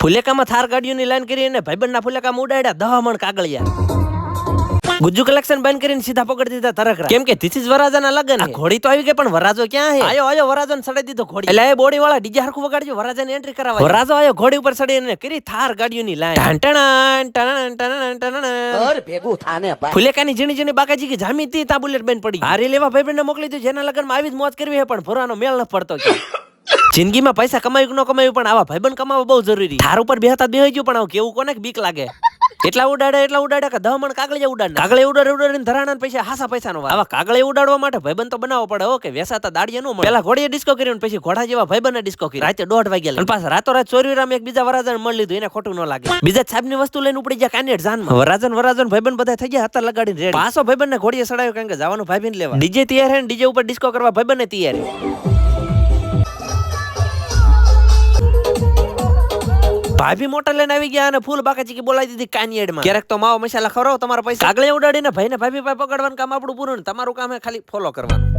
ફુલેકામાં Thar ગાડીઓની line કરી અને ભાઈબંધના ફુલેકામાં ઉડાડ્યા 10 મણ કાગળિયા. ગુજ્જુ કલેક્શન બંધ કરીને સીધા પકડી દીધા તરકરા. કેમ કે ધીસ ઇઝ વરાજાના લગન. આ ઘોડી તો આવી ગઈ પણ વરાજો ક્યાં હે? આયો વરાજોને સડી દીધો ઘોડી. એટલે એ બોડી વાળા ડીજે હરખું વગાડજો, વરાજાની એન્ટ્રી કરાવવા. વરાજો આયો ઘોડી ઉપર સડીને કરી થાર ગાડીઓની લાઈન. ભેગું થાને ભાઈ. ફુલેકાની ઝીણી ઝીણી બાકાજી કે જામી તી તા બુલેટ બેન પડી. હારી લેવા ભાઈબંધને મોકલી દીધું, જેના લગનમાં આવી જ મોજ કરવી હે પણ ભોરાનો મેળ ન પડતો કે જિંદગીમાં પૈસા કમાયું કે ન કમાયું પણ આવા ભાઈબંધ કમાવા બહુ જરૂરી. થાર ઉપર બેહતા બેહી ગયું પણ કેવું કોને બીક લાગે. એટલા ઉડાડે કે 10 મણ કાગળિયા ઉડાડે. કાગળિયા ઉડાડીને ધરાણા પૈસા હાસા પૈસાનો વાર. આવા કાગળિયા ઉડાડવા માટે ભાઈબંધ તો બનાવવો પડે. ઓકે વેસાતા દાડિયા નો મળે. પેલા ઘોડીએ ડિસ્કો કર્યો પછી ઘોડા જેવા ભાઈબંધને ડિસ્કો કરી. રાતે 1:30 વાગ્યા અને પાછા રાતોરાત ચોરીરામ એક બીજા વરાજાને મળી લીધું. એને ખોટું ન લાગે. બીજા છાબની વસ્તુ લઈને ઉપડી ગયા કાનેટ જાનમાં. વરાજન ભાઈબંધ બધા થઈ ગયા હતા લગાડીને રેડી. પાછો ભાઈબંધને ઘોડીએ સડાયો કારણ કે જવાનું ભાઈબંધ લેવા. ડીજે તૈયાર હે ને ડીજે ઉપર ડિસ્કો કરવા ભાઈબંધને તૈયાર. ભાભી મોટર લઈને આવી ગયા અને ફૂલ બાકાચીકી બોલાવી દીધી કાનિયેડમાં. ક્યારેક તો માવો મસાલા ખવડાવો તમારા પૈસા. કાગળિયા ઉડાડીને ભાઈને ભાભી પાસે પકડવાનું કામ આપણું પૂરું ને તમારું કામ હે ખાલી ફોલો કરવાનું.